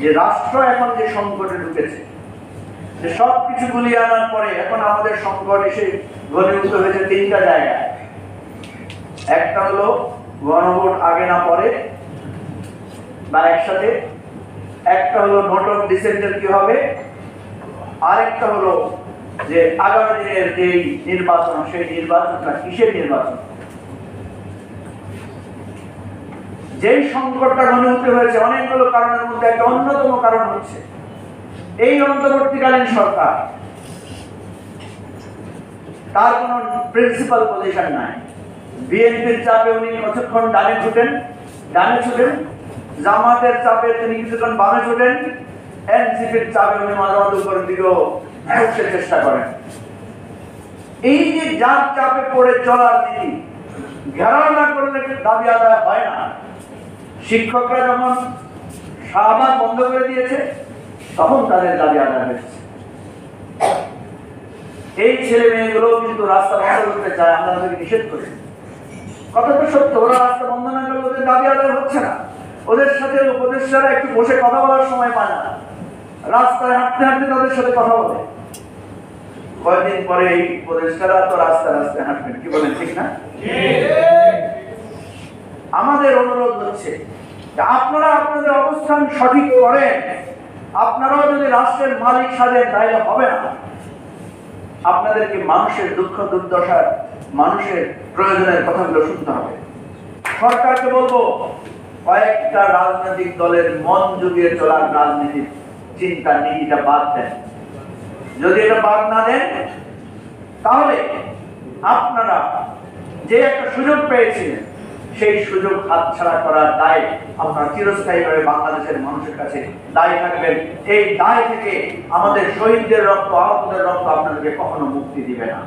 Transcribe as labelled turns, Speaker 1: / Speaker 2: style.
Speaker 1: যে রাষ্ট্র এখন যে সংকটে ঢুকেছে, যে সবকিছু গুলিয়ে আনার পরে এখন আমাদের সংকট এসে ঘনীভূত হয়েছে তিনটা জায়গায়। একটা হলো গণভোট আগে না পরে বা একসাথে, একটা হলো নোট অফ ডিসেন্টের কি হবে, আরেকটা হলো যে আগামী দিনের যে নির্বাচন, সেই নির্বাচনটা কিসের নির্বাচন। যেই সংকটটা ঘনীভূত হয়েছে অনেকগুলো কারণের মধ্যে একটা অন্যতম কারণ হচ্ছে এই অন্তর্বর্তীকালীন সরকার, তার কোন প্রিন্সিপাল পজিশন নাই। বিএনপির চাপে উনি কিছুক্ষণ ডানে ছুটেন, জামাতের চাপে তিনি কিছুক্ষণ বামে ছুটেন, এনসিপির চাপে উনি মাঝে মাঝে উপরের দিকেও ছুটতে চেষ্টা করেন। এই যে যার চাপে পড়ে চলার নীতি, ঘেরাও না করলে দাবি আদায় হয় না। শিক্ষকরা যখন শাহবাগ বন্ধ করে দিয়েছে তখন তাদের দাবি আদায় হয়েছে। এই ছেলে মেয়েগুলো কিন্তু রাস্তা বন্ধ করতে চায়, আমরা তাদেরকে নিষেধ করি। কথাটা সত্য, ওরা রাস্তা বন্ধ না করলে ওদের দাবি আদায় হচ্ছে না। ওদের সাথে উপদেষ্টারা একটু বসে কথা বলার সময় পায় না, রাস্তায় হাঁটতে হাঁটতে তাদের সাথে কথা বলে। কয়েকদিন পরে এই উপদেষ্টারা তো রাস্তায় হাঁটবেন, কি বলেন, ঠিক না? আমাদের অনুরোধ হচ্ছে আপনারা আপনাদের অবস্থান সঠিক করেন। আপনারাও যদি রাষ্ট্রের মালিক সাজেন তাহলে হবে না। আপনাদেরকে মানুষের দুঃখ দুর্দশার, মানুষের প্রয়োজনের কথাগুলো শুনতে হবে। সরকারকে বলবো কয়েকটা রাজনৈতিক দলের মন জুগিয়ে চলার রাজনীতির চিন্তা নীতিটা বাদ দেন। যদি এটা বাদ না দেন তাহলে আপনারা যে একটা সুযোগ পেয়েছিলেন সেই সুযোগ হাতছাড়া করার দায় আপনারা চিরস্থায়ীভাবে বাংলাদেশের মানুষের কাছে দায়ী থাকবেন। এই দায় থেকে আমাদের শহীদদের রক্ত, আহতদের রক্ত আপনাদেরকে কখনো মুক্তি দিবে না।